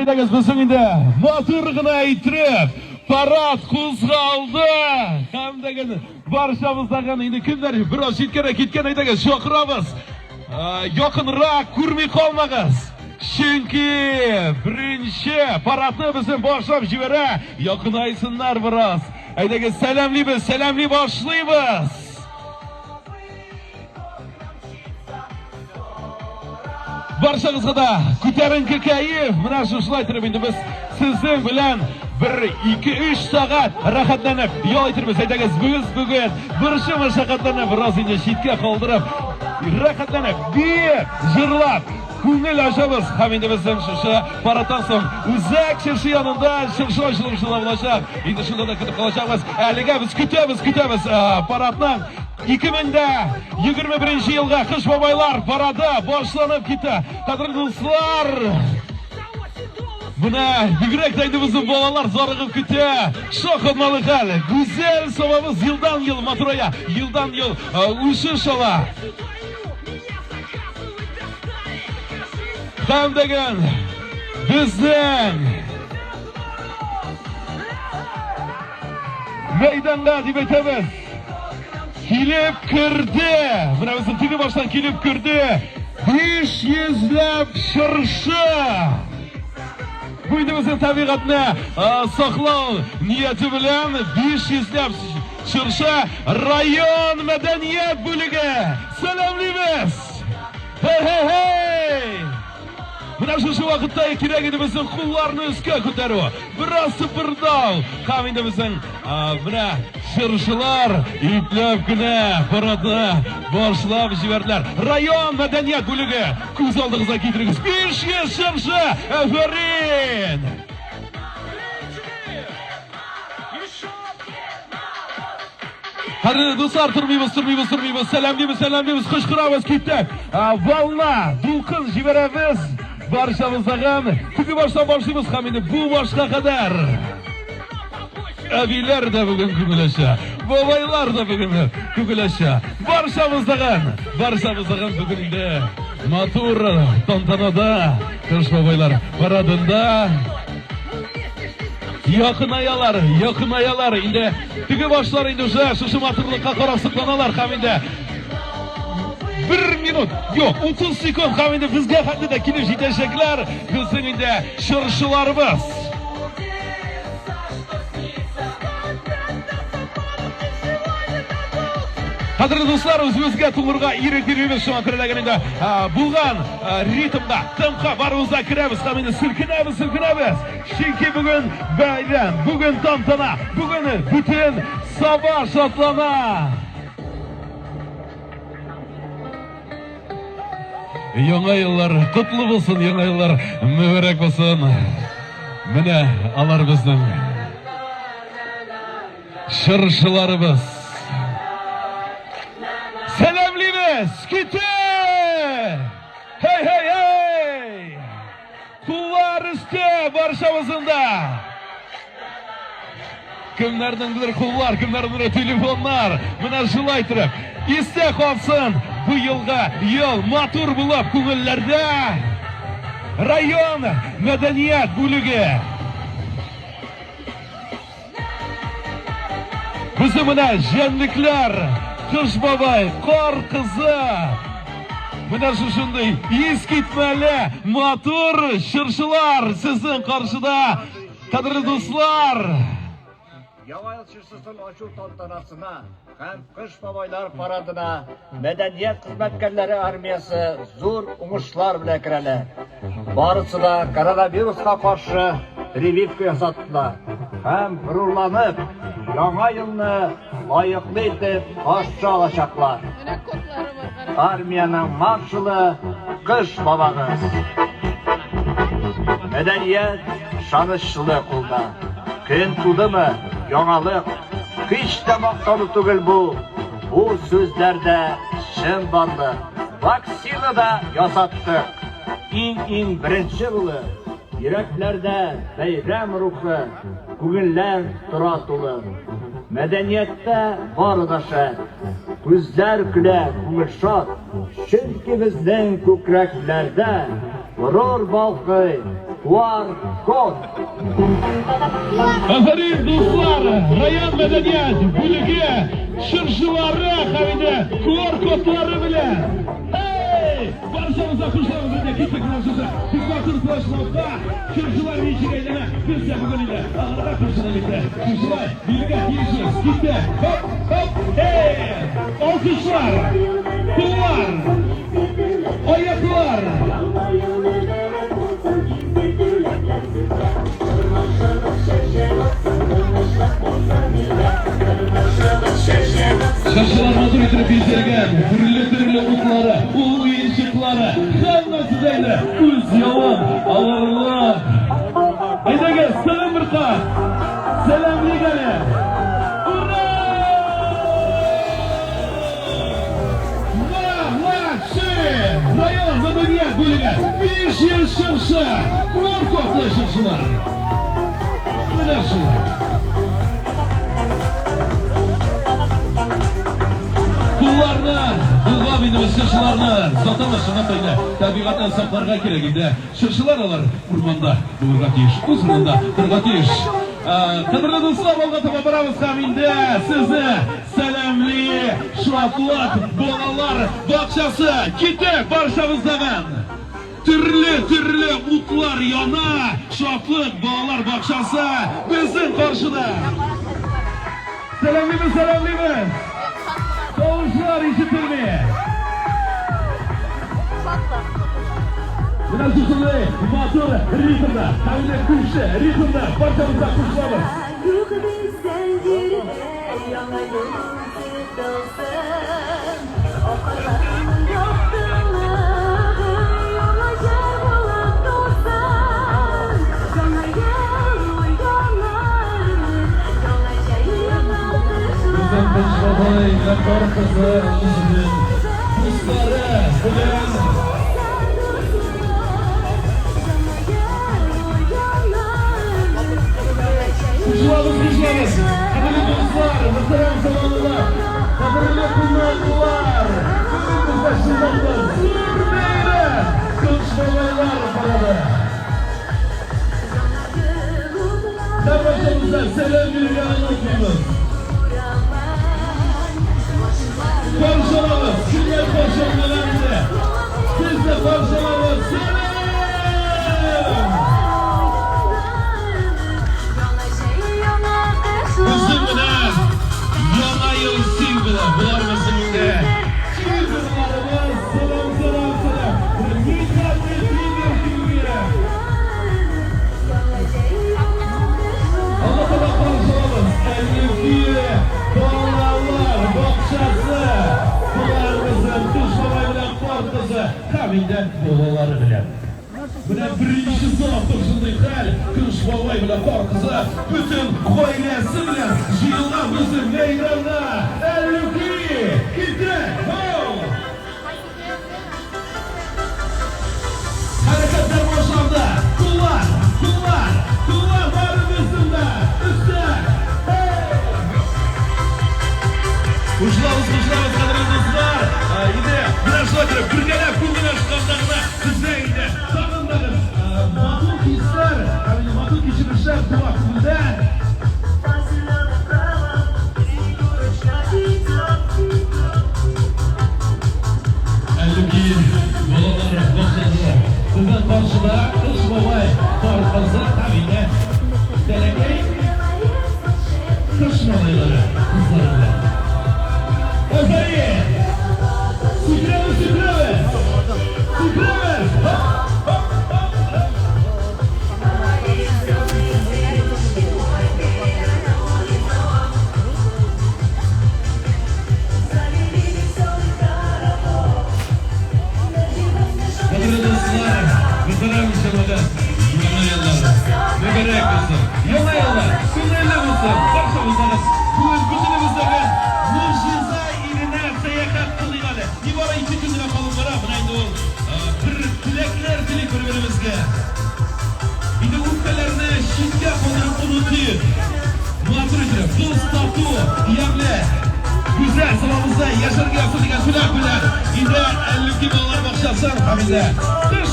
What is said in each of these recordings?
Aydagız bizim indi. Motorg'ini aytirib, parad qo'zg'aldi. Hamdagin barchamizdan endi kimlar biroz ketgan aydagız shoqiramiz. Yaqinroq ko'rmay qolmag'iz. Chunki birinchi paradni bizim boshlab jibara. Yaqinaysinlar biroz. Aydagız salamli boshlaymiz. Barchangizga da ko'tarinki kayf. Mana shunday aytib endi biz sizlar bilan 1-2-3 soat rohatlanib yo'l aytirmiz. Aydagız biz bugun birinchi mashaqqatlarni biroz endi chetga qoldirib, rohatlanib, jirlab ko'ngil ochamiz. Ham endi biz ham shu paraddan so'ng uzak shirshi yonida shirshi bo'lacak. Endi shunda da kutib qolamiz. Haliga biz kutamiz paraddan 2021 yılga Kış Babaylar parada boshlanib ketdi. Qadrli do'stlar, buna yuguraqdaydi bizim bolalar zorig'ib ketdi. Shohidmalik hal, go'zal sababimiz yildan yil Matroya, yildan yil o'sish ola. Hamdagin bizning maydonga deb aytamiz. Kelib kirdi. Mana bizim TV boshdan kelib kirdi. 500lab shirshi. Bu endi bizim tabiatni saqlov niyati bilan 500lab shirshi rayon madaniyat bo'ligi. Salomlaymiz. Hey. Mana shu vaqtda kerak edi bizim qo'llarni o'sga ko'tarib, biroz supurdov. Ham endi bizim buna shirshilar iplabgina paradni boshlab jibardilar. Rayon madaniyat bo'ligi ko'z oldingizga keltiramiz. 500 shirshi. Afarin. Hadi do'stlar, turmaymiz. Salamlaymiz, qo'shqiramiz ketdi. Volna, to'lqin jibaramiz. Barchamizdan kuki boshdan boshlaymiz. Ham endi bu boshqa qadar. Abilar da bugun ko'ngillasha, bobaylar da bugun ko'ngillasha. Barchamizdan bugun endi motor tantanada Kış Babaylar paradında Yaqin ayalar endi tugi boshlar endi o'sha shu motorlikqa qarab siqlanalar. Ham endi 1 minut yo'q 30 sekund ham endi bizga haqida kelib yetishaklar. Bizning endi shirshilarimiz. Qadrli do'stlar, o'zimizga to'g'riga irik beramiz. Shu kirlaganida bo'lgan ritmda tempo barimizga kiramiz. Ham endi silkinamiz. Chunki bugun bayram, bugun tantana, bugun butun sabah shodlana. Yangi yillar qutlu bo'lsin, yangi yillar muborak bo'lsin. Mana alar bizning shirshilarimiz. Salamlaymiz. Kiti! Hey! Qullar usti barchamizda. Kimlardandir qullar, kimlardandir telefonlar. Mana shunday aytib, esda qolsin bu yil motor bo'lib ko'ngillarda. Rayon madaniyat bo'ligi. Bizni mana janliklar Kış Babay, qor qizi. Mana shunday eskitmali motor shirshilar sizning qarshida. Qadrli do'stlar, Yangi yil shirshisining ochiq tantanasina ham Kış Babaylar paradına madaniyat xizmatkorlari armiyasi zo'r o'ngishlar bilan kiradi. Barisi da koronavirusga qarshi прививка yasatdilar. Ham g'ururlanib, yangi yilni loyiqli etib qarshi olacaklar. Armiyaning marshali Kış Babamız. Madaniyat shanishli qildi. Qiyin tudimi? Yangilik hech de maqtanib tugul bu. Bu so'zlarda shin bordir. Vaksinada yasatdik. Eng birinchi bo'lib yuraklarda bayram ruhi, ko'ngillar turatuli. Madaniyatda boridasha, ko'zlar kular, ko'ngil shod. Chunki bizning ko'kraklarda g'urur balqi, QR kod. Aferin dostlar, rayon madaniyat bo'ligi shirshilari hamda QR kodlari bilan. Hey! Barchamizga xushlamizga ketdik narsalar. Hikmatli flashmoqda shirshilar ichiga biz bugunida ag'dara xushlanmoqda. Shirshilar birga yeyishimiz ketdi. Hop hop hey! Olqishlar. Qo'llar. Oyoqlar. Şaşılar hazır etirip izlerken, türlü mutları, o'yinchiqlari, hammasi deydi, o'z yovon, Alloh. Haydaga salom birqa. Salomli gani. Ura! Rayon madaniyat bo'ligi 5 yil shirshi, qo'rqoqli shirshilar. Mana shu. Kullarni, bulg'ab indimiz shirshilarni sotamiz shunaqayda tabiatdan saqlarga kerak edi. Shirshilar ular o'rmonda bo'lga tegish, o'z o'rmonda bo'lga tegish. Qadrli do'stlar, olg'a to'g'ri boramiz ham endi. Sizni salamli shodlik bolalar bog'chasi ketdi barchamizdan. Turli mutlar yana shodlik bolalar bog'chasi bizning qarshida. Salamlaymiz. Tovushlar eshitilmay. Mana shunday motor ritmda, qanday kuchi ritmda barchamizga qo'shilamiz. Boy, rekor qizi o'zining do'stlari bilan Xushlavimiz. Qadrli do'stlar, muhtaram salomlar, qadrli qulluqlar. Bizda shunday mayli, ko'chmalar bo'ladi. Davlatimizga salom bergan o'tamiz. Barşalamız, kimler barşalmalarında? Siz de barşalamız, selam! Bizim bilen, yana yıl silbile, bular bizimle. Silbilelerimiz, selam. Yiğitler ve silbir silbire. Allah'a barşalamız, elbette, bağlarlar, bakşası. Kamilden bolaları bilen. Buna birinci sınıfta şunday hal, Kış Babay bilen korkusu, bütün koylesi bilen, jıyıla bizim meydanda, 52, gitti, hol! Hareketler boşaldı, kullar var bizimle, üstte, hey! Kuşlavuz, kadar dostlar, yine biraz sonra birgelep kullanır çıkardığına size yine sakındınız. Matul hisler, matul geçirmişler bu aklımda. Elbette bolaları başladı. Sizden karşıda Kış Babay korkusu tabiine delegey kış babayları kızlarıyla. Efendim! Sükreve! Kadrı dostlar, muhterem Müslümanlar, ne gerek olsun? Yola, sünnetle olsun, başımızdanız, bütünümüzden mucize iline seyahat kılıygalı. İbara 2 günlüğüne kalın var, bunaydı ol. Bir dilekler dilek birbirimizge. Bir de ülkelerine şiddet olarak unutuyun. Muhatır edilir, dost, tatlı, yemle, güzel, sıvamızda yaşarga yapsın diye şuna bilen. İnde 52 bağlar bakşasın, hamile. Kış,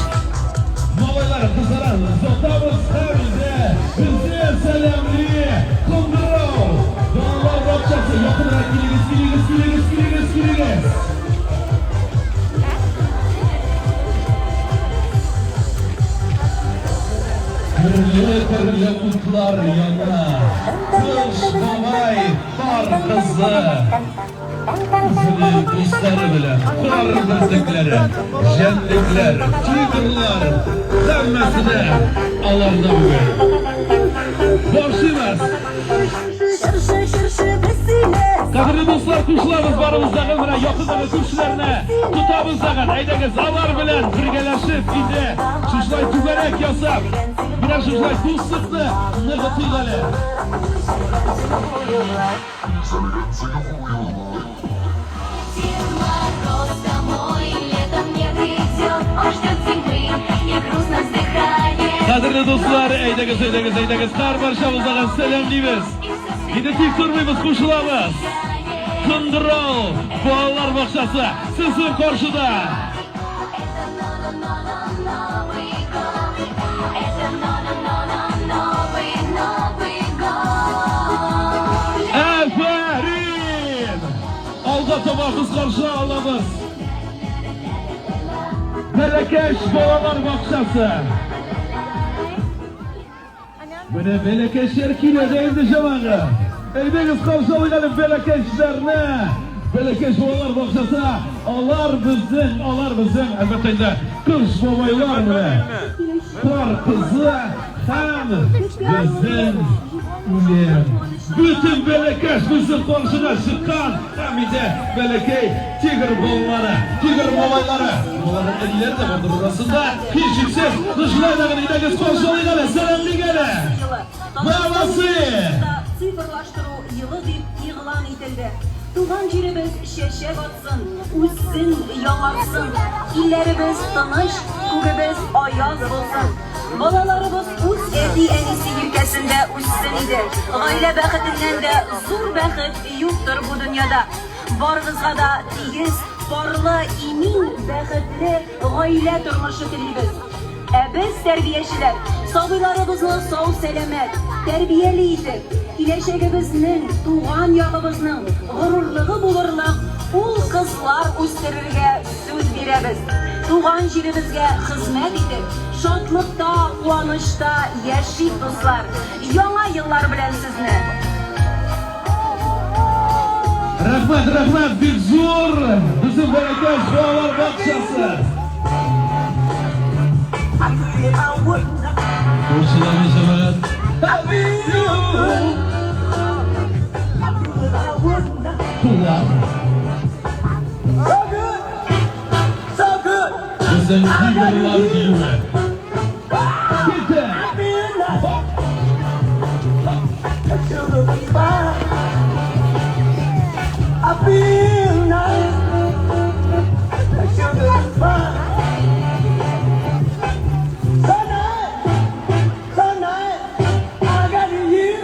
babaylar, kızlar, sotamız sevdi. Bize selamli, kundurov. Dağlar bakçası, yakınlar, giliniz. Türlü kutlar yana, kız babay, var kızı. Kızının dostları bile, karbırdıkları, jendikler, tigrlar, denmesi de alarda bugün. Borçluymaz. Kadirli dostlar, kuşlarımız barımızdağı bile, yakındağı kuşlarına tutamızdağı, aydağız alar bilen birgeleşip, indi, şuşlay tüberek yasap, birer şuşlay dostluklu, nıgıtıygalı. Kadirli dostlar, aydağız, kar barşamızdağı selamlıyız. Yine tik durmayımız, kuşlarımız. Kundurov, Boğalar Bakçası, sizin karşıda. Aferin! Alda tabakız karşı alamız. Belekeş Boğalar Bakçası. Bana Belekeş yerkiyle değildi cemağı. Eydiniz karşılayalım Belekeşlerine. Belekeş Boğalar Bakçası. Alar bizim. Elbette de kız babaylar mı? Kar kızı hem bizim ulim. Bütün Belekeş bizim karşına çıkan hem de Belekey tigr bolları, tigr babayları. Bunların elleri de vardır burasında. Hiç yüksek dışlarına gidiniz karşılayalım. Selamlı gele. Babası. Sıfırlaştırу yılı deyip ilan etildi. Tuğan жерimiz şeşe batsın, üstsün, yağarsın. İllerimiz tanış, kugimiz ayaz olsun. Balalarımız üst eti enisi ülkesinde üstsün idi. Aile bəxtinden de zor bəxit yoktur bu dünyada. Barımızga da tigiz, barlı, imin, bəxitli aile turmuşu tilimiz. Biz terbiyeçiler, sabırlarımızı sağ selamet, terbiyeliydik. Kileşegimiznin, tuğan yağımızın gururluğu bulurluk, ul kızlar üstürürge söz veremiz. Tuğan jirimizge hizmet edip, şatlıkta, kuanışta yaşayıp dostlar. Yana yıllar bilen sizni. Rahmet, bir zor. Bizim Belekeş Boğalar Bakçası. Hoşçakalın cemaat. Kullar. Bizden tigrlar gibi. Gitti. I feel nice. I should be fine. Tonight, I got you.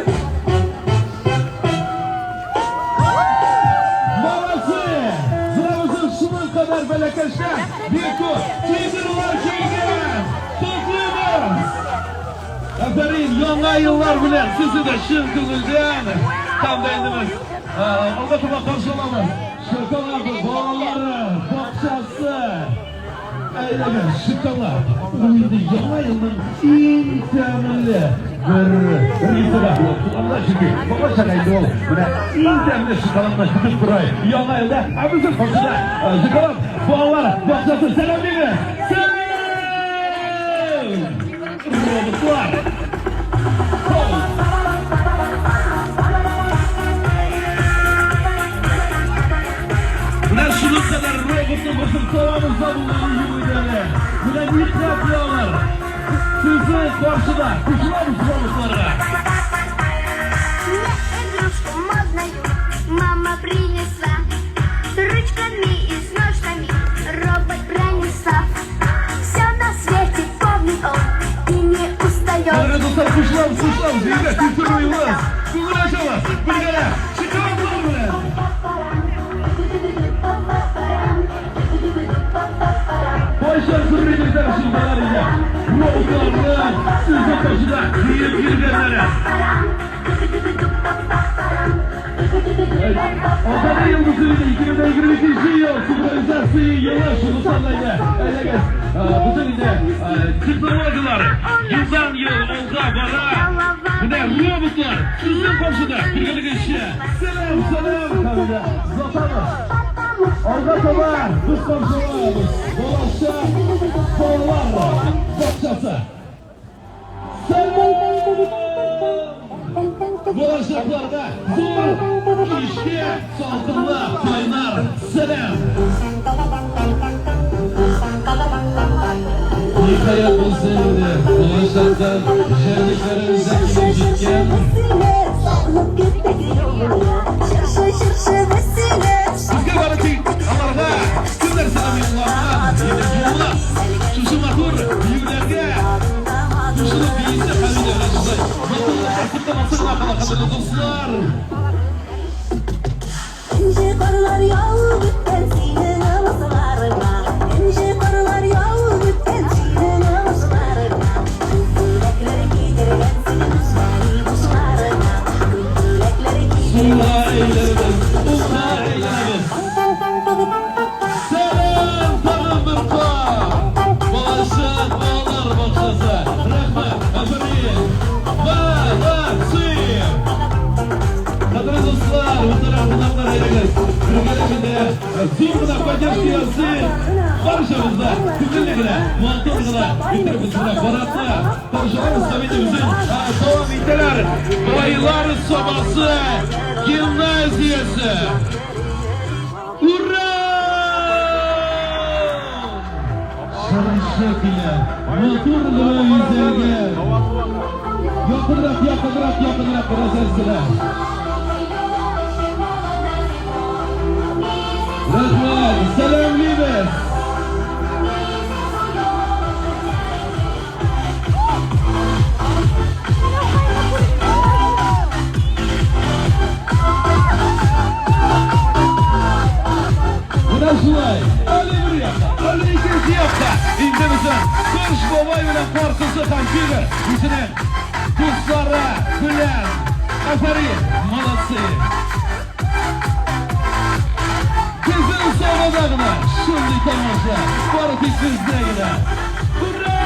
Babası. Sıramızın şunun kadar Belekeş'ten bir kut. Tigrlar gelgen. Topluyumuz. Aferin, yana yıllar bile sizi de şırkınızdan. Tam değindiniz. Aldatıma karşılamaz. Şakalardı, bağları, bakçası. Eylemin, şıkkalar. Uydu yana yılın en temelli bir ritüel. Allah çünkü baba şakaydı oğlum. Buna en temelli şıkkalarla şıkıp burayı. Yana yılda, abimizin karşıda. Şıkkalar, bağları, bakçası. Selam değil mi? Selam! Robotlar. Şunun kadar robotlu basıp soğanızda bulunan yürüdüğüne. Buna bir yapıyorlar. Sizi karşıda kuşlar mısın robotlara? Игрушку модную мама принесла, с ручками и с ножками робот пронесла. Все на свете помнит он и не устает. Kadirli dostlar kuşlar, zihre, kültürlüyümüz. Kuvraşamaz, bilgele, çıkartlar bile. Boşver sürücüler şimdiler ya. Kollarını sizin başına deyip girgenlere. Adana Yıldızı'yla 2022 yıl sinkronizasyon yılı şunu sallayla. Elegez. Bütün inde teknolojiler yıldan yıl olsa bana. Bu ne robotlar sizin başına girgenlik işe. Selam selam. Zatanı. Olga Tobar, biz komşularımız. Dolaşça kollar bakçası. Selam. Dolaşacaklarda zor işe saltınla kaynar. Selam. Yıkayabilirsiniz. Dolaşacaklar şehirliklerimize gidecekken. Sizge barıtı Allah'a günler selam yollarına yolla. Şuşu matur yüğlerge. Şuşunu beyinse kalıyla öğrencizay. Matırla kasıpta masırla kala kadar dostlar. İnce karılar yağ bitten sine namuslarına. İnce karılar yağ bitten sine namuslarına. Güldülekleri giderken senin uzmanı buzlarına. Güldülekleri giderken Ulla eylerimiz, ulla eylerimiz. Selam tanım bir ta. Başak bağlar bakşası. Rahmet, efendim. Valasıyım. Kadri dostlar, bu tarafından eylerimiz. Türkiye'de Zum'da Bacak siyasi. Barışımızda, tümlülükle, muhatabıgıla, bitirmişine, baratla. Barışımız Samet'imizin devam iteler. Bayılar sobası, gimnaziyası. Hurra! Şarışık ile, motorlu yüzerge. Yakınrak, biraz esile. Rahmet, selamlıyız. Şulay, öyle bir yakta, öyle ikinci yakta. İndimizin Kırş Babay bilen korkusu kampiyonlar. Bizinin kuşlara bilen aferin, malası. Bizim savadağına şimdi tamaşa, Barıtık bizde yine. Hurra!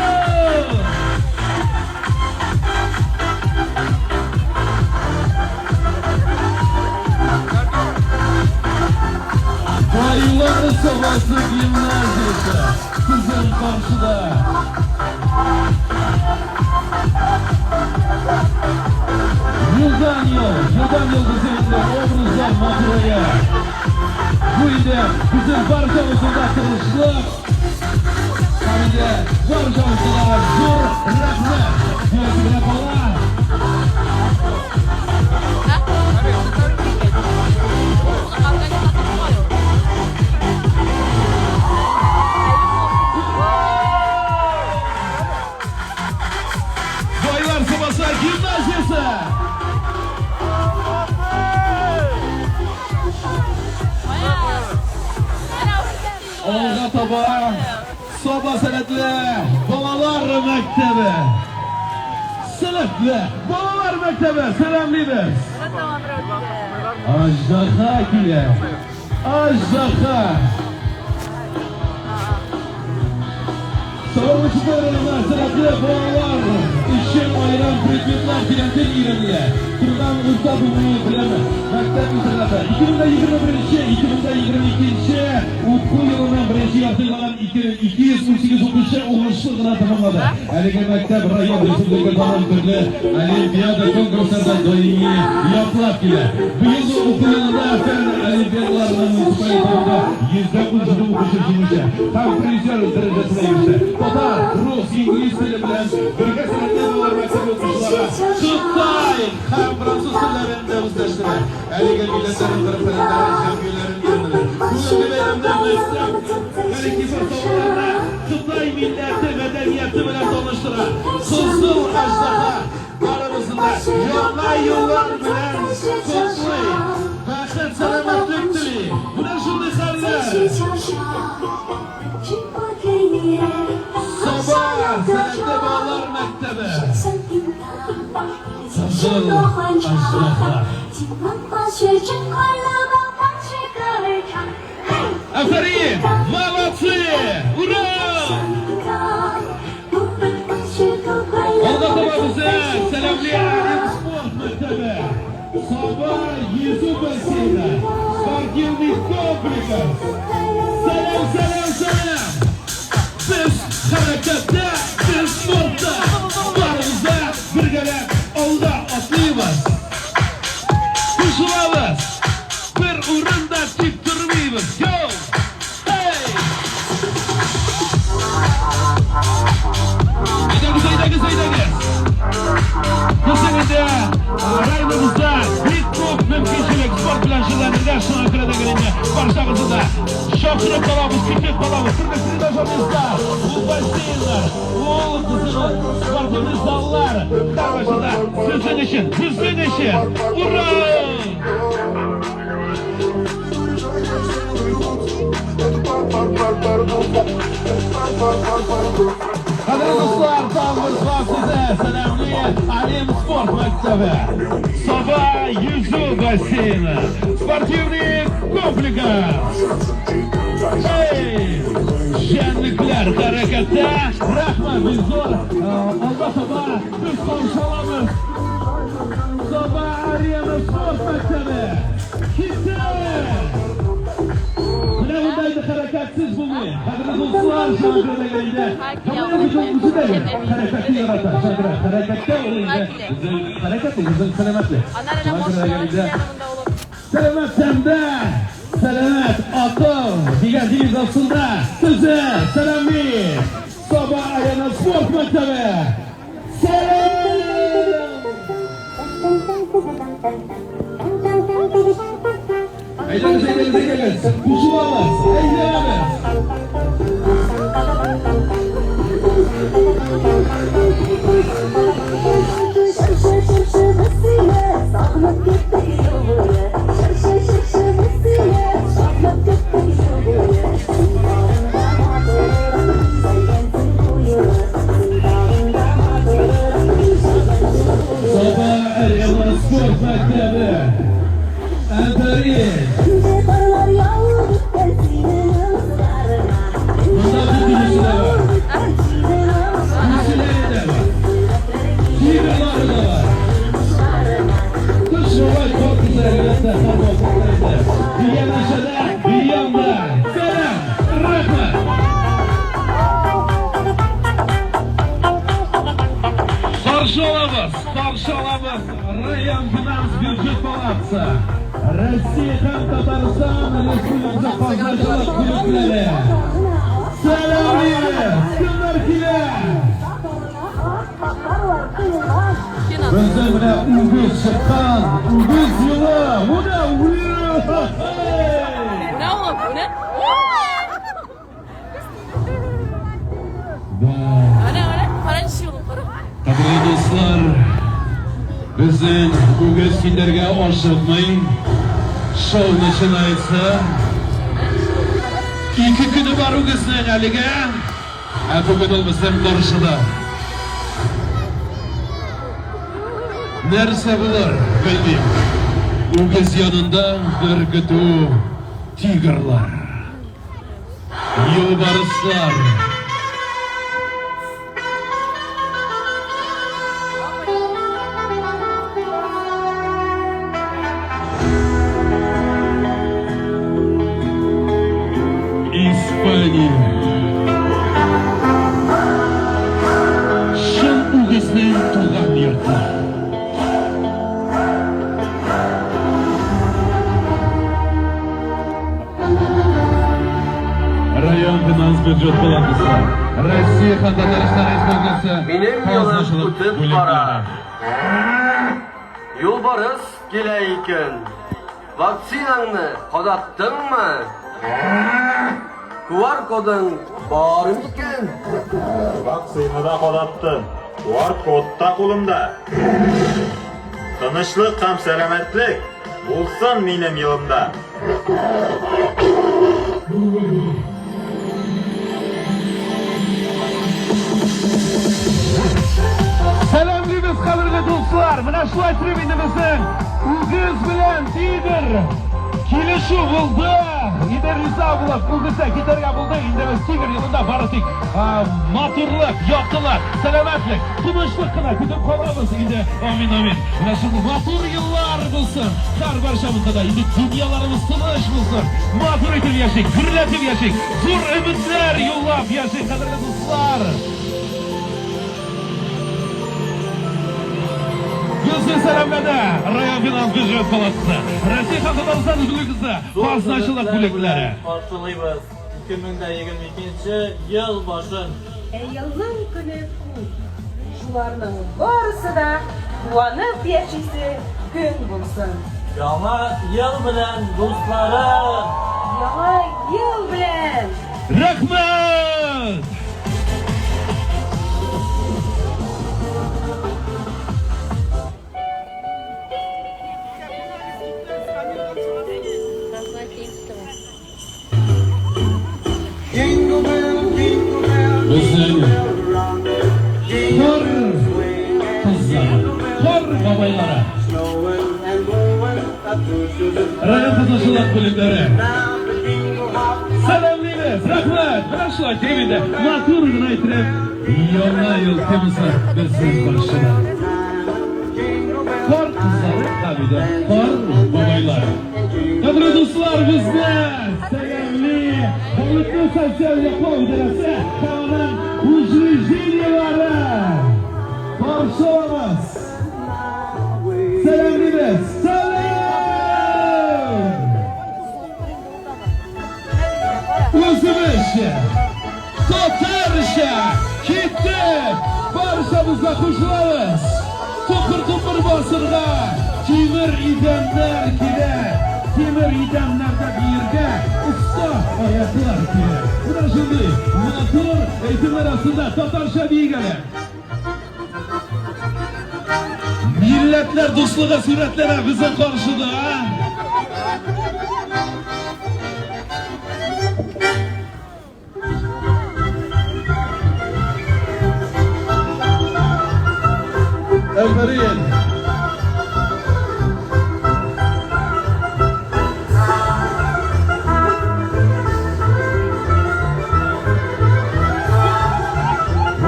Bayılar Sobası Gimnaziyası sizin karşıda. Yıldan yıl düzeninde obrazlar maturaya. Bu ilde bizim barcamızın atılışlık. Hamide barcamızlar zor rahmet. Gözüne kola. Baylar Sobası Gimnaziyası. Olga Tobar, Soba Senetli Balalar Mektebi. Senetli Balalar Mektebi, selamlıyız. Ajdaha kile, Ajdaha. Savaşçılarına Senetli Balalar, işin ayıran predmetler bilentin İran'ya. Turdan Usta Bulmu'yu bileme. Mektep İsrail'de 2021-2022 Utku yılından birinci yaptırılan 238 okuşa uğurluğuna tamamladı. Әлеге mektep rayon Respublika tamam türlü Olimpiyada konkurslardan dolayı yapılap келе. Bu yıl okul yılında fen olimpiyadalarının municipaliteminde %10 okuşu жеңуші. Tam prensör derecesine erişti. Tatar, Rus, İngiliz dili bilen birge senetli dolar mektep okuşulara Xitay hem Fransız dillerinde özdeştiler. Әлеге milletlerin taraflarından şampiyonların yerindeler. Bu yıl beynimden meslek Meleki Fırsalarına Xitay milleti medeniyeti bilen tanıştıran Kızıl Ajdaha aramızda yollar bilen kutlayın. Bakın selametlik dili. Bu ne şimdi haller? Sabah senette bağlı. 是多欢畅，金光滑雪真快乐，棒棒是歌儿唱，嘿， Aferin! Молодцы! Ура! 不分大雪多快乐。 Aldatımamızı selamlayan spor maktabi. Sabah yüzü basını. Sportivlik kompleks. Selam selam selam. Biz harekette, biz sportta. Barımızda birgelep olda atlayımız. Kuşulamız. Bir urunda tik durmayımız. Go! Hey! Haydagız. Bu senede rayonumuzda bir top mümkünçilik spor bilan shug'ullanadigan Ankara'da gelince barchamizni shoshirib qolamiz, ketib qolamiz. Turli joyimizda bu basseynlar, bu sportivniy zallar darvozada sizin için. Ura! Qadrli do'stlar, tog'imiz va size selamlayan Alim sport maktabi. Soba yüzü basseyni. Sportivniy kompleks. Hey! Şenlikler harekette. Rahmat bizor. Albatta biz konuşalımız. Soba Arena sport maktabi. Gitti! Bunday harakatsiz bo'lmang. Qadrli do'stlar, Ankara'da gelince harakatni yaratadi. Harakatda o'yinda bizning salomatlik. Ankara'da gelince salomat sanda, salomat aql degan deviz ostida sizni salomlaymiz. Soba Arena sport maktabi. Haydagız. Kuşulamız. Haydagız. Soba Arena sport maktabi. Aferin. Karlar yağdı elçinin ısrarına. Bunlar bir bilgisi de var. Bilgileri de var. Şiirleri de var. Kış yolu çok güzel göster. Bir yan aşağıda, bir yanda. Selam, rahmet. Qarshi olamiz. Rayon Finans byudjet palatasi. Rossiya ham Tatariston Respublikasi qatnashchilar klublari. Salomlaymiz. Kimlar kelar? Bizda bilan Ugus chiqqan, Ugus yo'li. Buni Ne oğlum bu ne? Öyle para düşüyor para. Qadrli do'stlar, bizning Uguslarga oshiqmang. Showni chin aytsa, 2 kuni bor Ugusning haliga. Bugun olmasam borishida. Narsa bular, bilmayman. Ugus yonida bir gutu tigrlar, yo'lbarslar. İspanya. Şen Ugusning tug'an yurti. Rayon Finans byudjet palatasi. Rossiya ham Tatariston Respublikasi Benim yolum o'tib borar. Yo'lbars kelaykin. Vaksinangni qodatdingmi? QR koding bormikin? Vaksinada qodatdim. QR kodda qo'limda. Tinchlik ham salomatlik bo'lsin mening yo'limda. Selamlaymiz Biz kadırlı dostlar, mına şulay tribünümüzün Uğuz bilen Tiger Kilişi buldu. İder rıza bulak, buldusa giderge buldu. İndemiz Tiger yılında baratik matırlık, yoktuluk, selametlik, tunuşluk kına kütüp kolamız. İndi amin amin. Mına şimdi matır yıllar bulsun. Kar barşamızda da indi dünyalarımız tınış bulsun. Matır etim yaşayık, gürletim yaşayık. Zor ümitler yollap yaşayık kadırlı dostlar. Gözün selamlada, Rayon Finans Bücret Palatsı, Rossiya Xalqi Üzülükizde, Barsnaşılıq Bülekleri. Karşılayız. 2022 yıl başın. Yılın günü bu. Şularının barısı da kuvanıp yaşayısı gün bulsun. Yama yıl bilen dostlarım. Yalan yıl bilen. Rahmet! Jingle bell, jingle bell, Bizim round it. kor kızları, kor babaylara, Snowing and blowing up to the Rayon Kızılşılıq Bülekleri. Now the jingle hop Selamlıyız, rahmet! Bırakşılar TV'de matır gına itirip, yoluna yol temizle bizsiz barışına. Kor kızları, tabi de kor babaylar. Kadri dostlar bizde selamli, Balıklı Sosyal Yapı Üderesi, Kanun Ucrujiniyaları. Karşılamaz. Selamli biz, selam! Özümüzce, Tatarışa, gitti, barışamızda kuşlarız. Topur topur basırga, kimir idemler kire, kimir idemlerde bir yerge, usta ayaklar kire. Buna şimdi, matır eğitimler arasında Tatarışa diye gelir. Milletler dostluğa, suretlere bize karşıda. Aferin.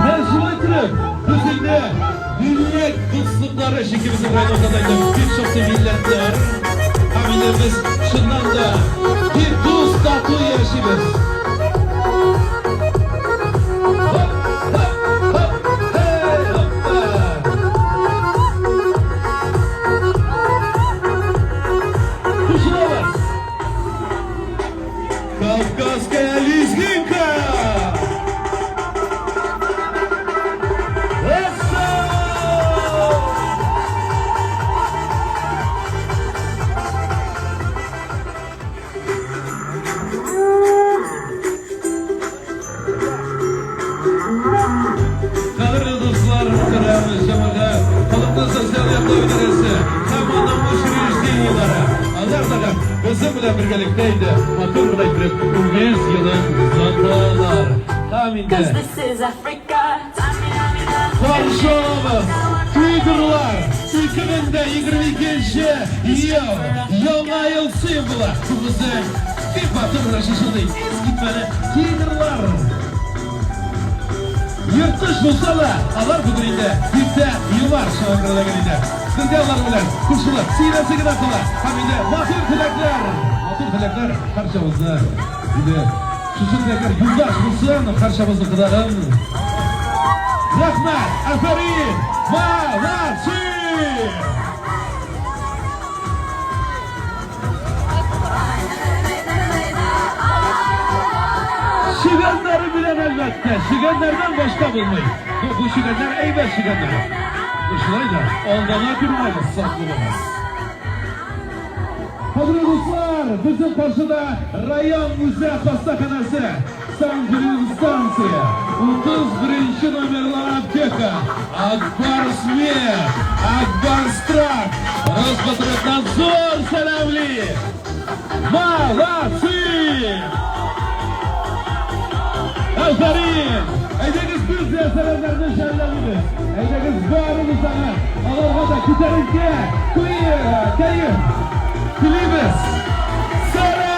Ben şulaytırım. Bizimde dünya dostlukları şekimizin Rayon'da birçok milletler. Hamilemiz şundan da bir dost tatlı yaşıyoruz. Kafkaskaya Lizginka! Eso! Kadırlı dostlar, muhterem şamada, Balıklı Sosyal Yapı Üderesi, Zamanın Ucrujiniyaları yılları. Azardagan bizim bile birgelikteydi. Matır bile girip, Uğuz yılın zandalar. Tahminde. This is Africa. Karşılamız, Tiger'lar, 2022 yıl, yılına yıl simvolu. Bu bizim bir batı bıraşışında iz gitmeli Tiger'lar. Yırtış bulsalar, alar bu gününde, bizde yıllar şankırıda gününde. Sıkıntıyalar bilen, kuşuluk, sinesi gıdatılar. Hamide, matır tilekler. Matır tilekler karşımızda. Bir de, şu tilekler yurdaş bulsun, karşımızda kıdarın. Rahmet, aferin, Malatsi! Şiganları bilen elbette, şiganlardan başka bulmayın. Bu şiganlar eyber şiganları. Şulayla, aldana durmayız, saklılamaz. Kadri dostlar, bizim karşıda Rayon Müze Hastahanası, Sankülün Stansiya, 31. numarlı apteka, Akbar Smir, Akbar Strak, Rospotrebnadzor selamli, Malatsi! Aferin! Ediniz bizde selamlarını şerlemiz. Eydeniz bağrını sana. Alarga da küterinke. Kuyu, kayıp. Filimiz. Selam.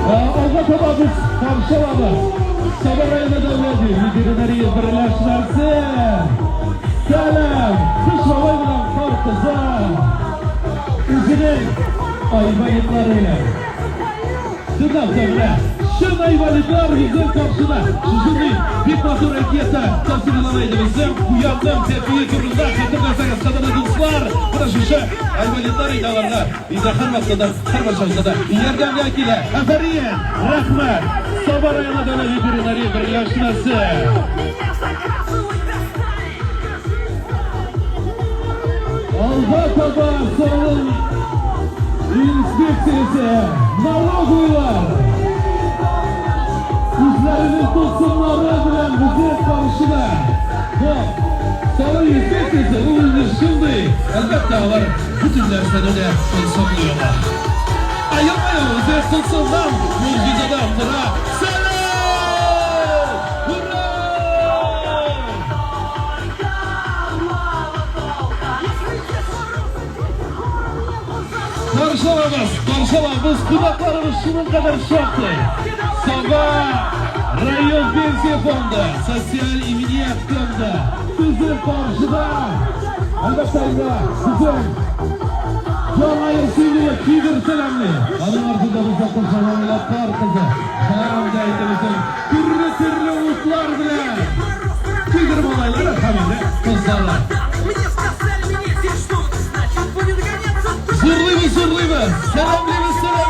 Avvatababız Kamşalabı Sabarayla devleti Liderinari birleşlerse Selam Kış havay bilen korkuza Üzünün ayvalıklarıyla Dınav devre Şun ayvalıklar bizim karşıda Sizin bir matur ekiyete Tavsiyelamaydı bizim Uyandım tepiyi kurulda Hatırlarsanız kadını dostlar Buna şuşa ayvalıklar idalarlar İzahar vaktada Her başarıda Yerden yakile Eferiyen Rahmet Sabarayla devleti Liderinari birleşlerse Aldataba sorun inspeksiyası Naloguylar Sizlerinin tutsunları bilen bizi karşıda Bu sorun inspeksiyası bu ünlü şimdi Elbette var bütün dersleri de sonluyorlar Ayırmayın bizi tutsundan Mucizeden buna Selam! Hurra! Karşılamamız kulaklarımız şunun kadar şartlı. Sabah Rayon Pensiya Fondu, Sosyal Emniyet Fondu, bizim karşıda. Elbette sizin Can Ayırsı'yla Kidir Selamlı. Adım ardında bize koşalanlar kızı. Haramda bizim türlü umutlar bile. Kidir olayları tabii kızlarlar. Zırlıyız, selamlıyız, selam!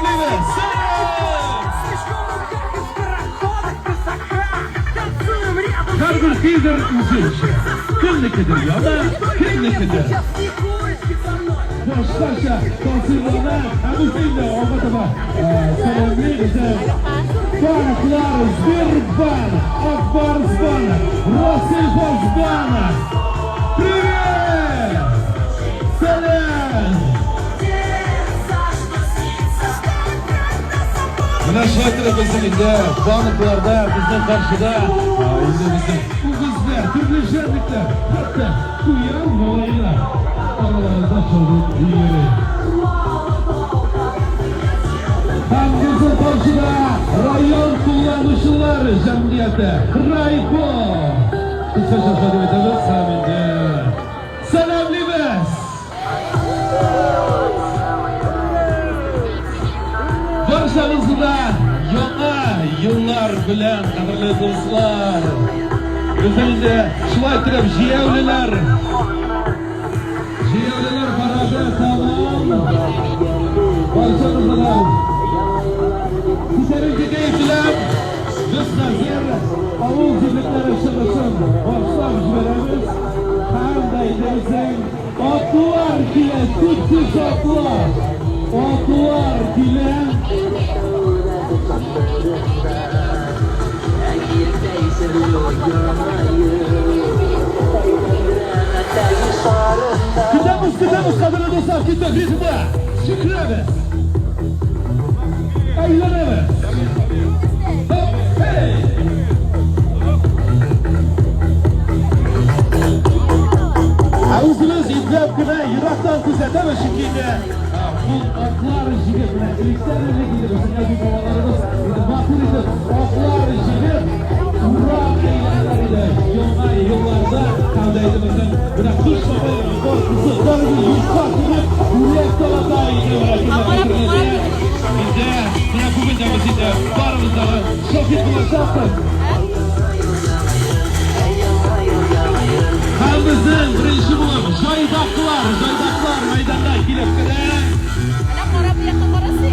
Her bir kidir üzülüşü. Kimlikidir ya da kimlikidir. Boştaşa, konsilvana, abisiyle olmadıma selamlıyız. Banklar, Zirban, Akbar Zban, Rasil Bozban. Привет! Selam! Şahitler biziminde, banklarda, bizden karşıda, bizim bu bizler, türlü şerlikler, hatta uyan olaylar, aralarında çocuk yeri. Hem bizim karşıda, rayon kullanmışlar cemiyete, Raypo. Kısaca söylemetimiz Samin'de. Selamlı biz! Barşamızda yana yıllar bilen qadrli do'stlar. O'zingizda shulay qilib jiyavlilar parada tamom. Barchamizda sizlarga kayflar biz nazar ovuzliklari shirishin boshlab beramiz. Qanday desang otlar kile kuchsiz otlar kile Gidemiz kadını dostlar gitti ritme şükreme eğleneme hop hey Ağzınız iplep güne yıraktan kuzete ve şekilde bu aklar jigitine iliklerle ilgili özellikle babalarımız bakırıdır aklar jigit Uğrak eylemleriyle yollarda kaldaydı bizim buna kuş babayla korkusu dargı yurtlar gibi Hürriyet dolada eğitim bizde buna bugün camısıydı barımızda şokit bulaşaktır Kalbimizin birinci bulup Jaydaklar meydanda kilip kere Anak para yakın parası.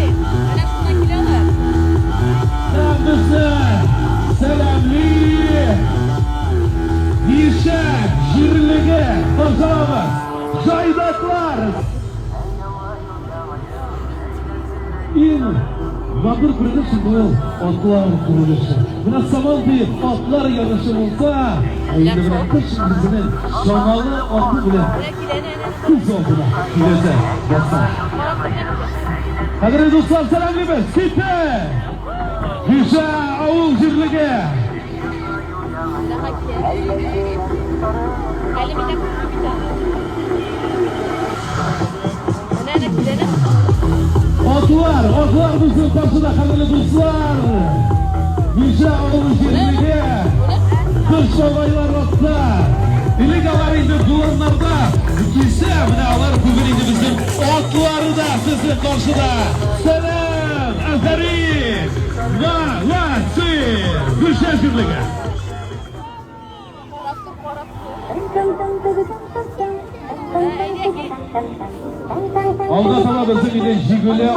Anak şuna kilolar. Kalbimizin selamlı Yişek, jirligi, ko'zamiz, Jaydaklar Bakır kırılışı bu atlar kuruluşu. Buna saman deyip atlar yarışı olsa eğitimine kış bizinin şanalı atı bile kız olduğuna bilese yapsan. Kadir dostlar selamlıyız. Site Hüsa Avul Jirlige Atlar bizim karşıda kadirli dostlar. Hüsa Avul Jirlige kış babaylar atlar. İlgalar indi duvarlarda giyse alar bugün indi bizim atları da sizin karşıda. Selam Aferin Valasir Hüsa Jirlige Alda sana bizim ile Jiguli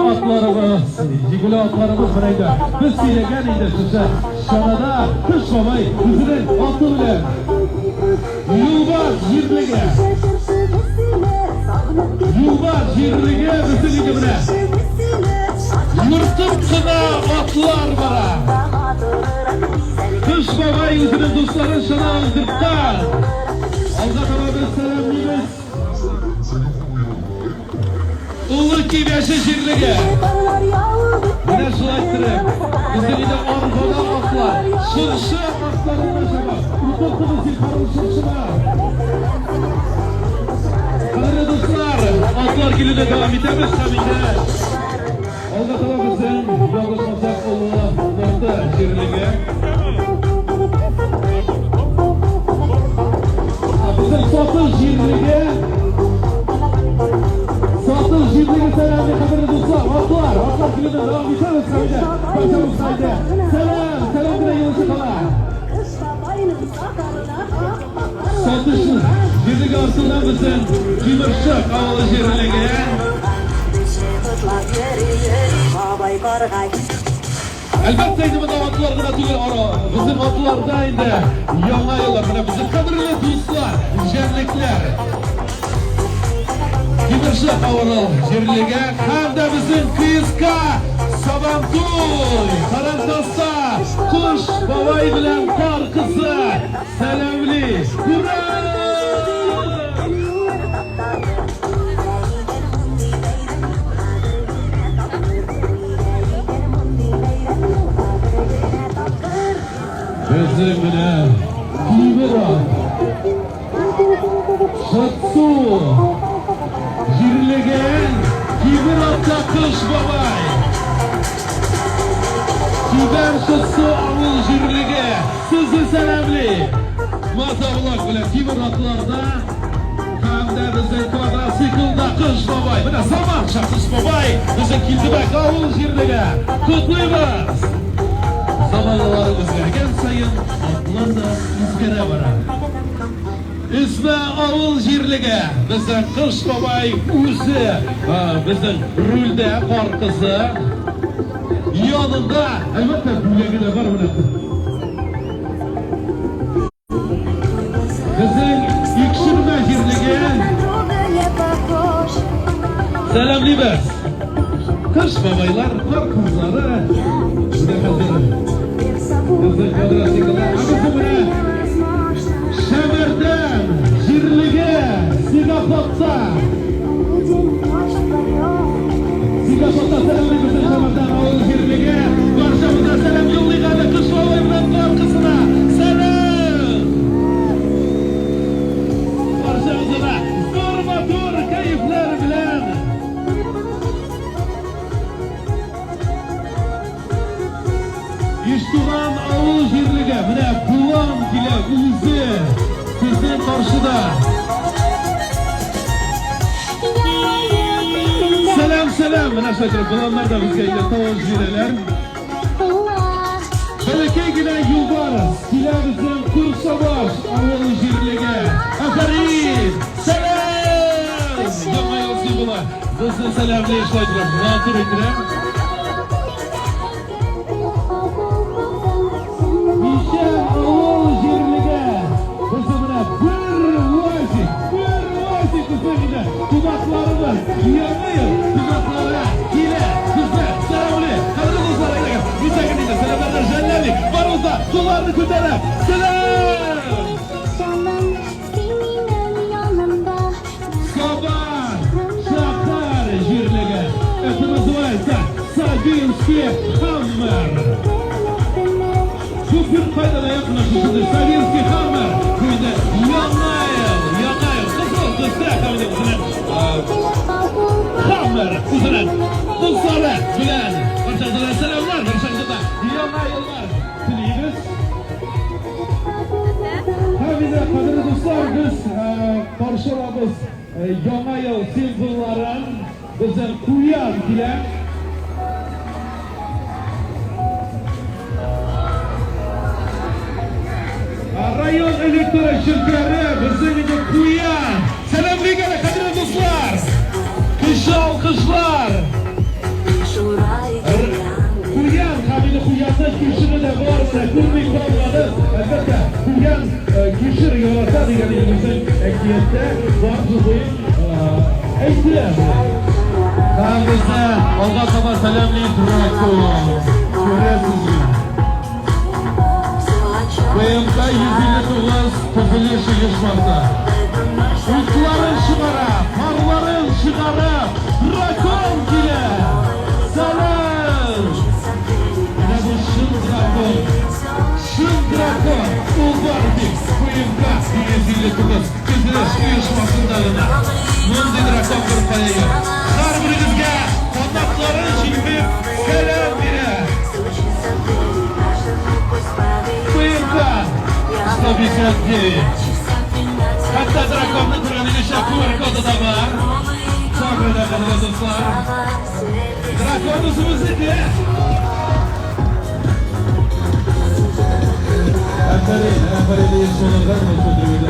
atlarımız buraydı. Biz silegen indi size. Şanada kış babay bizinin atı bile. Yılmaz Jirlige bizim indi bile. Yırtıp kına atlar bara. Kış babay bizinin dostların şana aldırttan. Alda sana biz selamlıyız. Ulu kibyaşı Jirlige Yine sulayttırıp Bizden de ortada atlar Şırşı atlarında şaba Utokumuz yıkarın şırşına Kadirli dostlar Atlar gülüne devam edemiz samine Olda tamam bizim Yoldaş Masak Ulu'na Nokta Jirlige Bizim Satır Jirlige Satır Jirlige selamlı kadirli dostlar Atlar gülüne devam edemiz samine Başarım saydı Selam bile yılışı kala Satır Jirlige arsından bizim Cimırşık Avalı Jirlige Elbette indi bu da atlar gına tügül ara Bizim atlarda indi Yana yıllar bizim kadirli dostlar Jerlikler Cimırşık Avalı Jirlige Hem de bizim Kıyıska Sabantuy Tarantasta Kuş Babay bilen kar kızı Selamli Hurra Bizim bile Kibira Şatsu Jirligen Kibirata kış babay Kiber Şatsu Avul Jirlige Sizi selamli Mazavlak bile Kibiratlarda Hem de bizim kvadrasiklda kış babay Bine zaman şakış babay Bizim Kildibek Avul Jirlige Kutluymaz Zamanları özlerken sayın atlar da izgere varar. İsmi Avul Jirlige, bizim kış babay uzi, bizim rülde korkusu. Yanında elbette büyüğü de var bırak. Bizim İkşirme Jirlige, selamlıyız. Kış babaylar, korkuzları, ne kadar? Bizim kadrasikler Abisi bire Şemerden Jirlige Sigapat'ta selamlı bizim Şemerden Avul Jirlige Barşamıza selam yollayın kış babayından korkusuna selam Barşamıza durma dur keyifler bilen İşturan Avul Jirlige Mine bulan bile uzi Sizin karşıda Selam Mine şakir bulanlar da bizge ile tavul jireler Belki yine yılbarız Gile bizim Kursabaş Avul Jirlige Aferin Selam Yama yazı bulan Sizin selamlı şakir Nazır edirem Avul Jirlige Bizimle bir vazi kızıyla Dudaklarımız yiyemeyiz Dudaklara hile güzel selamlı Kadir dostlar dostlarını ko'tarib selam. Canım senin yanımda. Sabah shahar yerligi это называется Savinskiy Hammer. Shu bir foydada yaqinlashishdi. Savinskiy Hammer quyida yangi yil qizil do'stlar Hammer o'zining do'stlari bilan barchaga salomlar, barchaga yangi yillar tilaymiz. Hamida qadrli do'stlar, biz qarshi olamiz yangi yil simvollarin bizning Quyan bilan rayon elektr shirkati bizning Quyan. Salomlik qadrli do'stlar. Qishlar. Quyan hamida Quyandan kishirida bor, ko'rmay qolmadi. Albatta Quyan kishir yaratadi deganimizning akiyatda bor deb aytiladi. Hamda Alloh taolo salomli turadi. Ko'rasizmi? BMK 159 topilish uyushmasi. Uklarin shiqarib, parlarin shiqarib, rakon kelar. Salom. Mana bu Shindrakon, Ulbardik, BMK 159 topilish uyushmasidagina. Bunday rakon bir qo'ying. Har biringizga qonatlarin shilib salom beradi. BMK 159. Hatta drakonning turganiga shakar kodida bor. Sabrida qadrli do'stlar. Drakon o'zimizga. Aferin so'lg'an o'tirdi.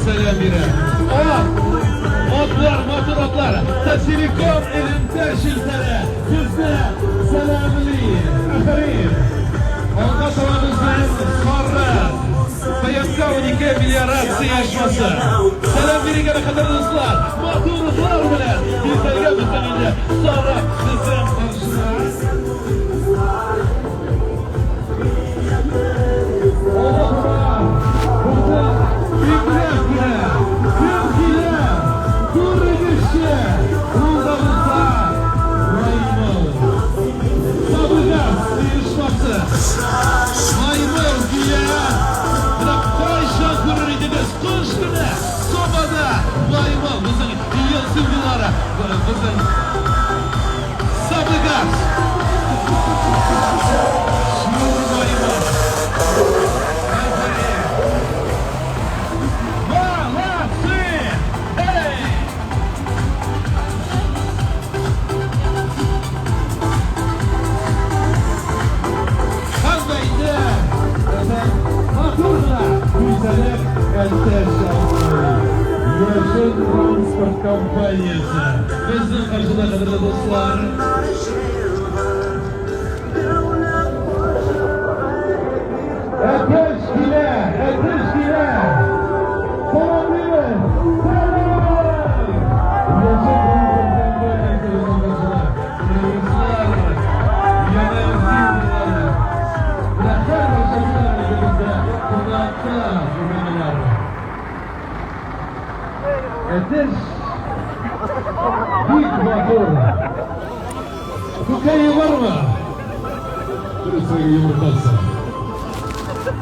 Selam biri. Motor, Silikon elinde şiltere. Bizde selamli. Aferin. Ondan sonra bizden sonra BMK 12 melioratsiya yarışması. Selam biriga qadrli do'stlar. Motorlar bilan bizlarga bizdan sonra bizdan transport kompaniyasi bizning qarshida qadrli do'stlar. Ateşkile. Selam verin. Ateş büyük motor. Kukayı var mı? Burası yumurtası.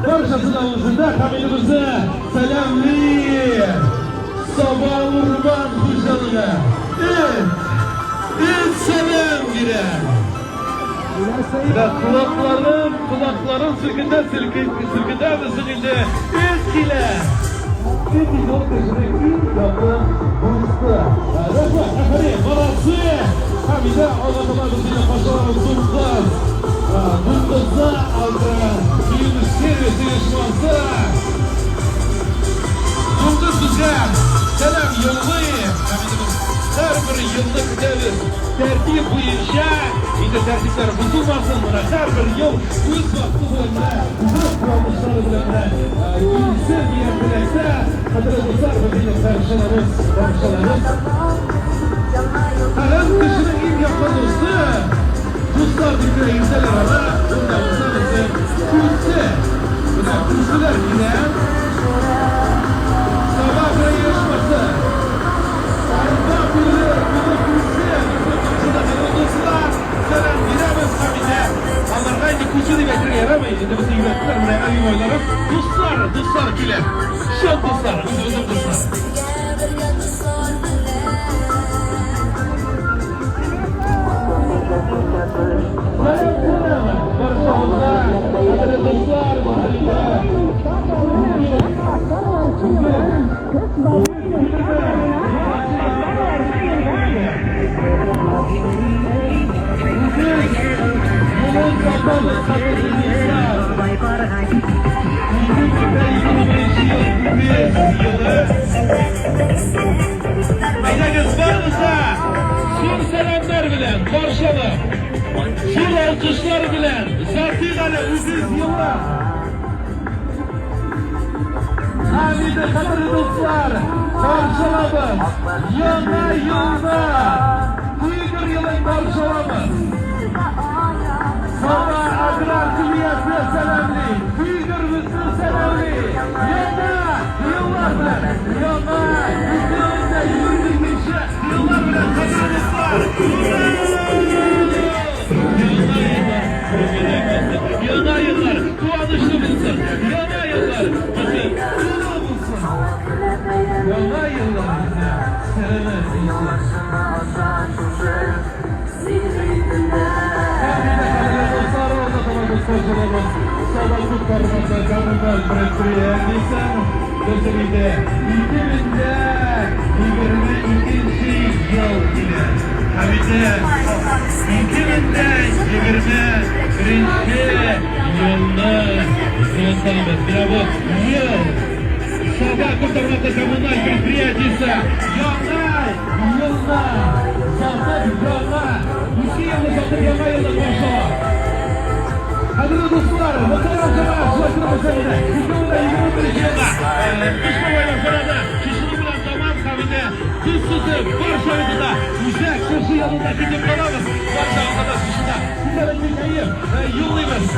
Barchasının ağzında kamilimize selamli. Sabah Urban Hücanı'na. Evet selam girer. Kulakların sırkında mısın indi? Eskiler. Hamide Ağlatamadı'yla başarılı Dumdaz. Dumdaz'a aldıran büyük servis yarışması. Dumdaz güzel. Selam yollayın. Her bir yıllık tertip boyunca indi tertipler bozulmasın buna. Her bir yıl öz vakti boyunca öz kuralmışları bilen gülsün diyen bilekte kadar dostlar bizim karşılarız. Hem kışının ilk yapma dostu Dostlar bir yükselir ama bundan usanırsın Kürtse Buna Kürtseler giden Sabah bir yarışması Arda bilir Bunu Kürtse Kürtse'de kadar dostlar Selam giremez Hamide Allah'a indi Kürtse de getirir yaramayın Şimdi bizi yürekler buraya ayım oylarım Dostlar güle Şan dostlar Bizim dostlar Aydagız varsa son selamlar bilen karşılayın. Şul alkışlar bilen Zatigale ucuz yıllar. Hamide kadri dostlar karşılayın. Yana yılda Uygur yılın karşılayın. Sonra Agrar Külliyatı selamli. Uygur Müslüm selamli. Yana yıllar bilen. Yana Müslüm'de 20 kişi yıllar bilen kadri dostlar. Yana yıllar duanışlı bulsun. Yana yıllar bizi dua bulsun. Yana yıllar bize serenler bulsun. Sabah kurtarmasa kanunlar предприятиесен gözümüzde 2022 yıl ile Hamide 2021 yılda Kırıklarımız bravo yıl Sabah kurtarmasa kanunlar предприятиесі yılda Sabah yılda 2 yılda satır yılda konuşalım. Hadi dostlar, muhtemelen cemaat sulaştırma üzerinde 2021 yılda İşte böyle sırada kişinin bilen zaman Hamide Düz tutup Varşava'da Güzel Kırşı yanında gidip kalalım Varşava'da dışında Sizlere bir yollayımız